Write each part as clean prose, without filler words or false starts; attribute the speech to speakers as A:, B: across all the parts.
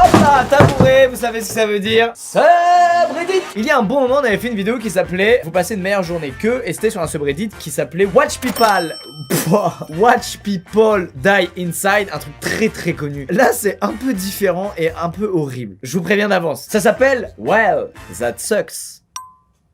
A: Hop là, tabouret, vous savez ce que ça veut dire. Subreddit. Il y a un bon moment, on avait fait une vidéo qui s'appelait Vous passez une meilleure journée que, et c'était sur un subreddit qui s'appelait Watch People Die Inside, un truc très connu. Là, c'est un peu différent et un peu horrible. Je vous préviens d'avance. Ça s'appelle Well, That Sucks.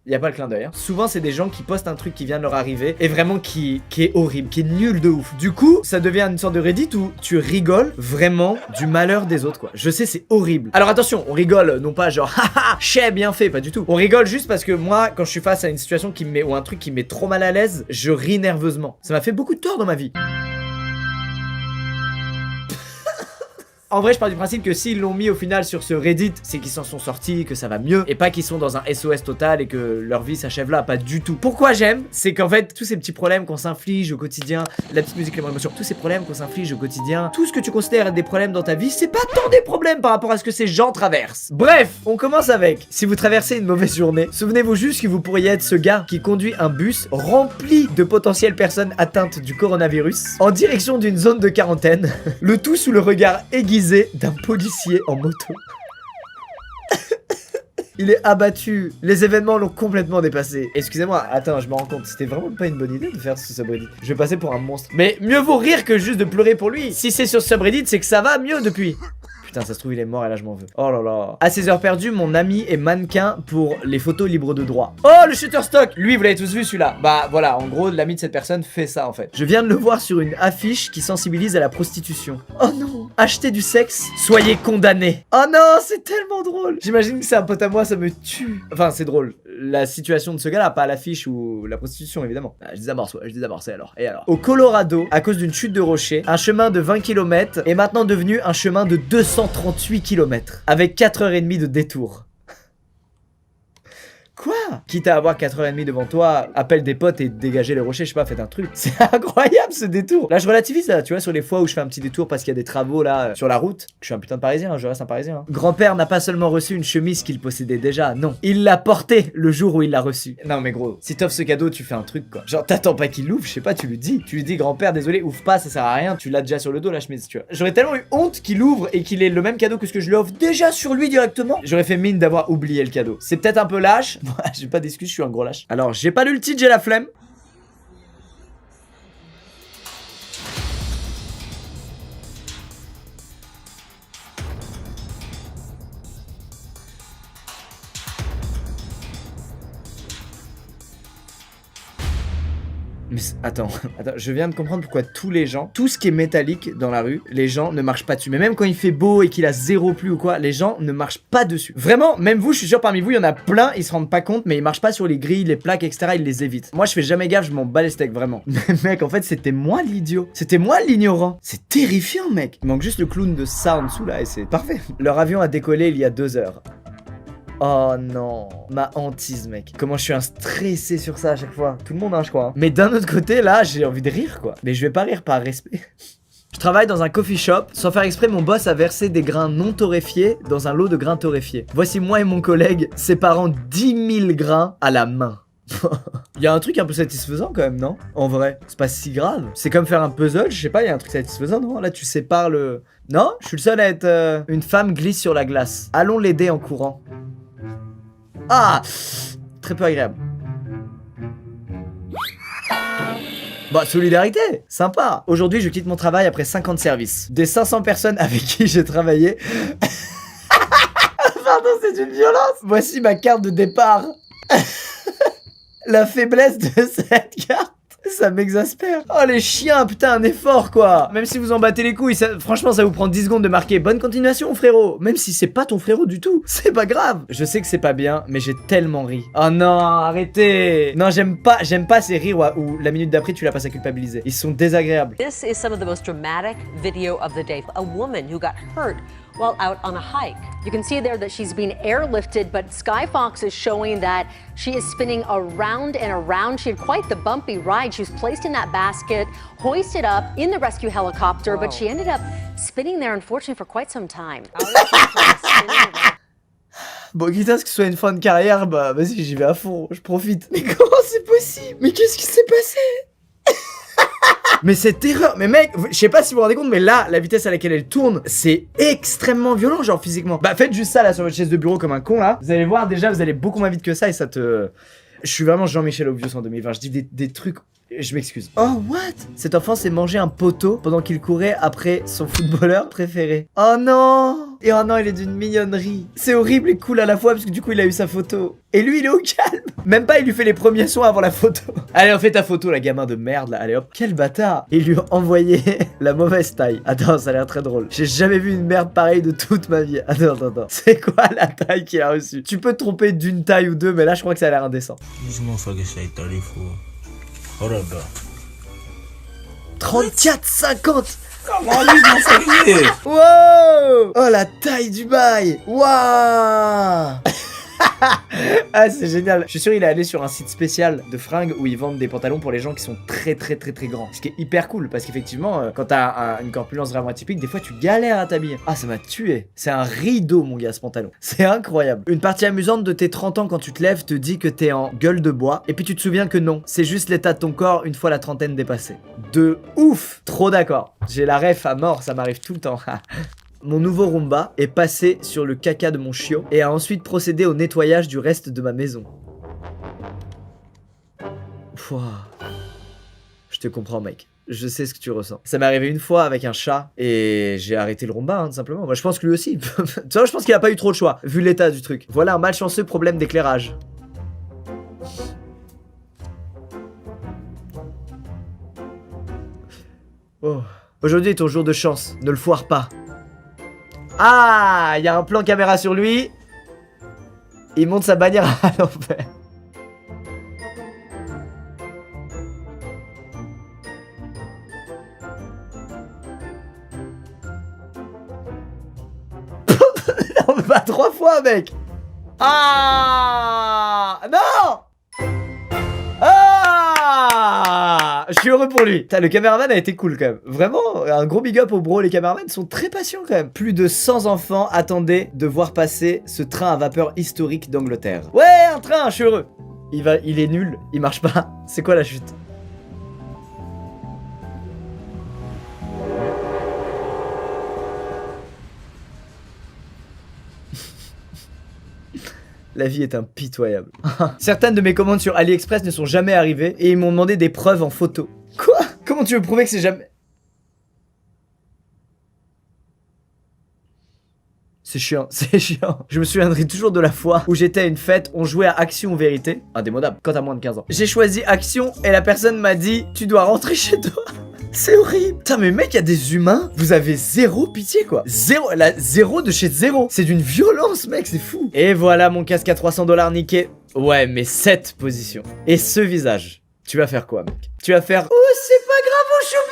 A: Y a pas le clin d'œil, hein. Souvent c'est des gens qui postent un truc qui vient de leur arriver et vraiment qui est horrible, qui est nul de ouf. Du coup, ça devient une sorte de Reddit où tu rigoles vraiment du malheur des autres, quoi. Je sais, c'est horrible. Alors attention, on rigole non pas genre haha, chais, bien fait, pas du tout. On rigole juste parce que moi, quand je suis face à une situation qui me met ou un truc qui me met trop mal à l'aise, je ris nerveusement. Ça m'a fait beaucoup de tort dans ma vie. En vrai, je pars du principe que s'ils l'ont mis au final sur ce Reddit, c'est qu'ils s'en sont sortis, que ça va mieux, et pas qu'ils sont dans un SOS total et que leur vie s'achève là, pas du tout. Pourquoi j'aime, c'est qu'en fait, tous ces petits problèmes qu'on s'inflige au quotidien, la petite musique, les émotions, tous ces problèmes qu'on s'inflige au quotidien, tout ce que tu considères être des problèmes dans ta vie, c'est pas tant des problèmes par rapport à ce que ces gens traversent. Bref, on commence avec, si vous traversez une mauvaise journée, souvenez-vous juste que vous pourriez être ce gars qui conduit un bus rempli de potentielles personnes atteintes du coronavirus en direction d'une zone de quarantaine, le tout sous le regard aiguisé d'un policier en moto. Il est abattu. Les événements l'ont complètement dépassé. Excusez-moi, attends, je me rends compte. C'était vraiment pas une bonne idée de faire ce subreddit. Je vais passer pour un monstre. Mais mieux vaut rire que juste de pleurer pour lui. Si c'est sur ce subreddit, c'est que ça va mieux depuis. Putain, ça se trouve, il est mort et là, je m'en veux. Oh là là. À ses heures perdues, mon ami est mannequin pour les photos libres de droit. Oh, le Shutterstock. Lui, vous l'avez tous vu, celui-là. Bah, voilà, en gros, l'ami de cette personne fait ça, en fait. Je viens de le voir sur une affiche qui sensibilise à la prostitution. Oh non. Acheter du sexe, soyez condamnés. Oh non, c'est tellement drôle. J'imagine que c'est un pote à moi, ça me tue. Enfin, c'est drôle. La situation de ce gars-là, pas l'affiche ou la prostitution, évidemment. Ah, je désamorce, ouais, je désamorce, alors. Et alors? Au Colorado, à cause d'une chute de rocher, un chemin de 20 km est maintenant devenu un chemin de 238 km, avec 4h30 de détour. Quoi? Quitte à avoir 4h30 devant toi, appelle des potes et dégager les rochers, je sais pas, faites un truc. C'est incroyable ce détour. Là, je relativise là, tu vois, sur les fois où je fais un petit détour parce qu'il y a des travaux là sur la route. Je suis un putain de parisien, hein, je reste un parisien. Hein. Grand-père n'a pas seulement reçu une chemise qu'il possédait déjà, non. Il l'a portée le jour où il l'a reçue. Non, mais gros, si t'offres ce cadeau, tu fais un truc quoi. Genre, t'attends pas qu'il l'ouvre, je sais pas, tu lui dis. Tu lui dis, grand-père, désolé, ouvre pas, ça sert à rien. Tu l'as déjà sur le dos la chemise, tu vois. J'aurais tellement eu honte qu'il ouvre et qu'il ait le même cadeau que ce que je lui offre déjà sur lui directement. J'aurais fait mine d'avoir oublié le cadeau. C'est peut-être un peu lâche. J'ai pas d'excuses. Je suis un gros lâche. Alors, j'ai pas lu le titre, j'ai la flemme. Mais attends, je viens de comprendre pourquoi tous les gens, tout ce qui est métallique dans la rue, les gens ne marchent pas dessus. Mais même quand il fait beau et qu'il a 0 pluie ou quoi, les gens ne marchent pas dessus. Vraiment, même vous, je suis sûr parmi vous, il y en a plein, ils se rendent pas compte, mais ils marchent pas sur les grilles, les plaques, etc. Ils les évitent. Moi, je fais jamais gaffe, je m'en bats les steaks, vraiment. Mais mec, en fait, c'était moi l'idiot. C'était moi l'ignorant. C'est terrifiant, mec. Il manque juste le clown de ça en dessous là et c'est parfait. Leur avion a décollé il y a 2 heures. Oh non, ma hantise mec. Comment je suis un stressé sur ça à chaque fois. Tout le monde hein je crois. Mais d'un autre côté là j'ai envie de rire quoi. Mais je vais pas rire par respect. Je travaille dans un coffee shop. Sans faire exprès mon boss a versé des grains non torréfiés dans un lot de grains torréfiés. Voici moi et mon collègue séparant 10 000 grains à la main. Il y a un truc un peu satisfaisant quand même, non? En vrai, c'est pas si grave. C'est comme faire un puzzle, je sais pas, il y a un truc satisfaisant, non? Là, tu sépares le... Non? Je suis le seul à être... Une femme glisse sur la glace. Allons l'aider en courant. Ah! Très peu agréable. Bah, solidarité, sympa. Aujourd'hui, je quitte mon travail après 50 services. Des 500 personnes avec qui j'ai travaillé... Pardon, c'est une violence. Voici ma carte de départ. La faiblesse de cette carte, ça m'exaspère. Oh les chiens, putain, un effort quoi. Même si vous en battez les couilles, franchement ça vous prend 10 secondes de marquer bonne continuation frérot. Même si c'est pas ton frérot du tout, c'est pas grave. Je sais que c'est pas bien, mais j'ai tellement ri. Oh non, arrêtez. Non, j'aime pas ces rires où la minute d'après tu la passes à culpabiliser. Ils sont désagréables.
B: This is some of the most dramatic video of the day. A woman who got hurt while out on a hike. You can see there that she's being airlifted, but Sky Fox is showing that she is spinning around and around. She had quite the bumpy ride. She was placed in that basket, hoisted up in the rescue helicopter, but she ended up spinning there, unfortunately, for quite some time.
A: Bon, quitte à ce que ce soit une fin de carrière, bah vas-y, j'y vais à fond, je profite. Mais comment c'est possible? Mais qu'est-ce qui s'est passé? Mais cette erreur, mais mec, je sais pas si vous vous rendez compte, mais là, la vitesse à laquelle elle tourne, c'est extrêmement violent, genre physiquement. Bah faites juste ça là sur votre chaise de bureau comme un con là. Vous allez voir déjà, vous allez beaucoup moins vite que ça et ça te... Je suis vraiment Jean-Michel Obvious en 2020, je dis des trucs... Je m'excuse. Oh, what? Cet enfant s'est mangé un poteau pendant qu'il courait après son footballeur préféré. Oh non! Et oh non, il est d'une mignonnerie. C'est horrible et cool à la fois parce que du coup, il a eu sa photo. Et lui, il est au calme. Même pas, il lui fait les premiers soins avant la photo. Allez, on fait ta photo, la gamin de merde, là. Allez, hop. Quel bâtard. Il lui a envoyé la mauvaise taille. Attends, ça a l'air très drôle. J'ai jamais vu une merde pareille de toute ma vie. Attends. C'est quoi la taille qu'il a reçue? Tu peux te tromper d'une taille ou deux, mais là, je crois que ça a l'air indécent. 34,50. Wow. Oh, la taille du bail. Waouh. Ah, c'est génial. Je suis sûr il est allé sur un site spécial de fringues où ils vendent des pantalons pour les gens qui sont très grands. Ce qui est hyper cool parce qu'effectivement quand t'as une corpulence vraiment atypique, des fois tu galères à t'habiller. Ah, ça m'a tué. C'est un rideau mon gars ce pantalon. C'est incroyable. Une partie amusante de tes 30 ans quand tu te lèves te dit que t'es en gueule de bois et puis tu te souviens que non, c'est juste l'état de ton corps une fois la trentaine dépassée. De ouf. Trop d'accord. J'ai la ref à mort, ça m'arrive tout le temps. Mon nouveau Roomba est passé sur le caca de mon chiot et a ensuite procédé au nettoyage du reste de ma maison. Pouah. Je te comprends mec, je sais ce que tu ressens. Ça m'est arrivé une fois avec un chat et j'ai arrêté le Roomba tout simplement. Moi je pense que lui aussi. Tu vois, je pense qu'il a pas eu trop le choix vu l'état du truc. Voilà un malchanceux problème d'éclairage. Oh. Aujourd'hui est ton jour de chance, ne le foire pas. Ah, il y a un plan caméra sur lui. Il monte sa bannière à l'envers. On me bat 3 fois, mec. Ah, non. Ah, je suis heureux pour lui. Le caméraman a été cool quand même. Vraiment, un gros big up aux bros. Les caméramans sont très patients quand même. Plus de 100 enfants attendaient de voir passer ce train à vapeur historique d'Angleterre. Ouais, un train, je suis heureux. Il est nul, il marche pas. C'est quoi la chute? La vie est impitoyable. Certaines de mes commandes sur AliExpress ne sont jamais arrivées et ils m'ont demandé des preuves en photo. Quoi? Comment tu veux prouver que c'est jamais... C'est chiant, c'est chiant. Je me souviendrai toujours de la fois où j'étais à une fête, on jouait à Action ou Vérité. Indémodable, quand t'as moins de 15 ans. J'ai choisi Action et la personne m'a dit « Tu dois rentrer chez toi ». C'est horrible. Putain mais mec, il y a des humains, vous avez zéro pitié quoi. Zéro de chez zéro. C'est d'une violence mec, c'est fou. Et voilà mon casque à 300 $ niqué. Ouais mais cette position. Et ce visage. Tu vas faire quoi mec? Tu vas faire... Oh c'est pas grave mon choupidou.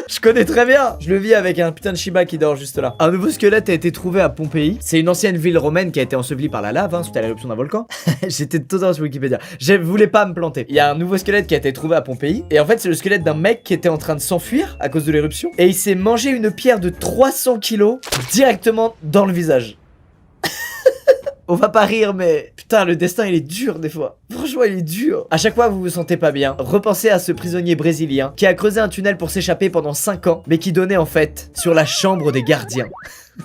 A: Je connais très bien. Je le vis avec un putain de Shiba qui dort juste là. Un nouveau squelette a été trouvé à Pompéi. C'est une ancienne ville romaine qui a été ensevelie par la lave suite à l'éruption d'un volcan. J'étais totalement sur Wikipédia. Je voulais pas me planter. Il y a un nouveau squelette qui a été trouvé à Pompéi. Et en fait c'est le squelette d'un mec qui était en train de s'enfuir à cause de l'éruption. Et il s'est mangé une pierre de 300 kilos directement dans le visage. On va pas rire mais... Putain, le destin il est dur des fois. Franchement il est dur. À chaque fois que vous vous sentez pas bien, repensez à ce prisonnier brésilien qui a creusé un tunnel pour s'échapper pendant 5 ans, mais qui donnait en fait sur la chambre des gardiens.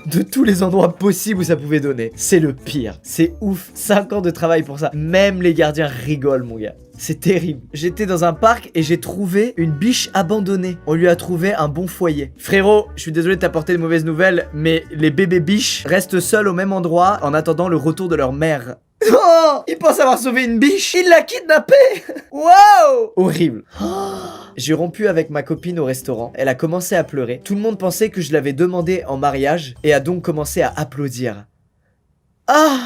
A: De tous les endroits possibles où ça pouvait donner. C'est le pire. C'est ouf. 5 ans de travail pour ça. Même les gardiens rigolent mon gars. C'est terrible. J'étais dans un parc et j'ai trouvé une biche abandonnée. On lui a trouvé un bon foyer. Frérot, je suis désolé de t'apporter de mauvaises nouvelles, mais les bébés biches restent seuls au même endroit en attendant le retour de leur mère. Oh, il pense avoir sauvé une biche. Il l'a kidnappée. Wow. Horrible. Oh. J'ai rompu avec ma copine au restaurant. Elle a commencé à pleurer. Tout le monde pensait que je l'avais demandé en mariage et a donc commencé à applaudir. Ah.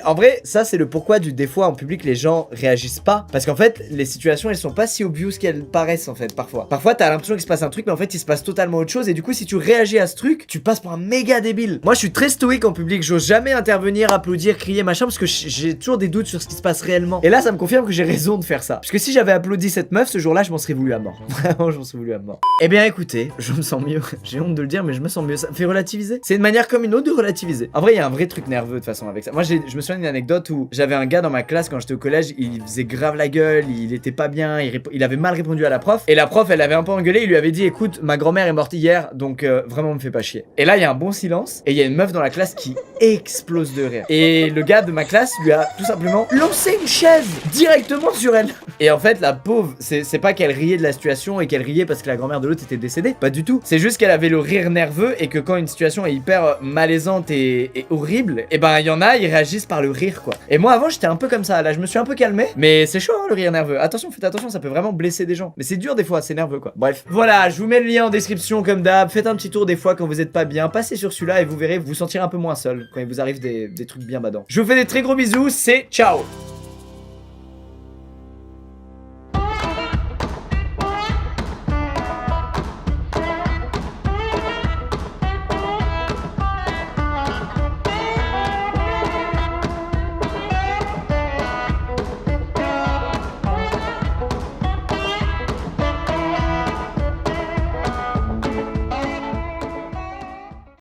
A: En vrai, ça c'est le pourquoi des fois en public les gens réagissent pas. Parce qu'en fait, les situations elles sont pas si obvious qu'elles paraissent en fait parfois. Parfois t'as l'impression qu'il se passe un truc mais en fait il se passe totalement autre chose. Et du coup si tu réagis à ce truc, tu passes pour un méga débile. Moi je suis très stoïque en public, j'ose jamais intervenir, applaudir, crier machin parce que j'ai toujours des doutes sur ce qui se passe réellement. Et là ça me confirme que j'ai raison de faire ça. Parce que si j'avais applaudi cette meuf ce jour-là je m'en serais voulu à mort. Vraiment je m'en serais voulu à mort. Eh bien écoutez, je me sens mieux. J'ai honte de le dire mais je me sens mieux. Ça me fait relativiser. C'est une manière comme une autre de relativiser. En vrai il y a un vrai truc nerveux de toute façon avec ça. Moi je me souviens d'une anecdote où j'avais un gars dans ma classe quand j'étais au collège, il faisait grave la gueule, il était pas bien, il avait mal répondu à la prof. Et la prof, elle avait un peu engueulé, il lui avait dit écoute, ma grand-mère est morte hier, donc vraiment me fais pas chier. Et là, il y a un bon silence, et il y a une meuf dans la classe qui explose de rire. Et le gars de ma classe lui a tout simplement lancé une chaise directement sur elle. Et en fait, la pauvre, c'est pas qu'elle riait de la situation et qu'elle riait parce que la grand-mère de l'autre était décédée, pas du tout. C'est juste qu'elle avait le rire nerveux et que quand une situation est hyper malaisante et horrible, et ben il y en a, ils réagissent par le rire quoi. Et moi avant, j'étais un peu comme ça, là je me suis un peu calmé, mais c'est chaud hein, le rire nerveux. Attention, faites attention, ça peut vraiment blesser des gens. Mais c'est dur des fois, c'est nerveux quoi. Bref, voilà, je vous mets le lien en description comme d'hab. Faites un petit tour des fois quand vous êtes pas bien, passez sur celui-là et vous verrez, vous vous sentirez un peu moins seul quand il vous arrive des trucs bien badants. Je vous fais des très gros bisous, c'est ciao.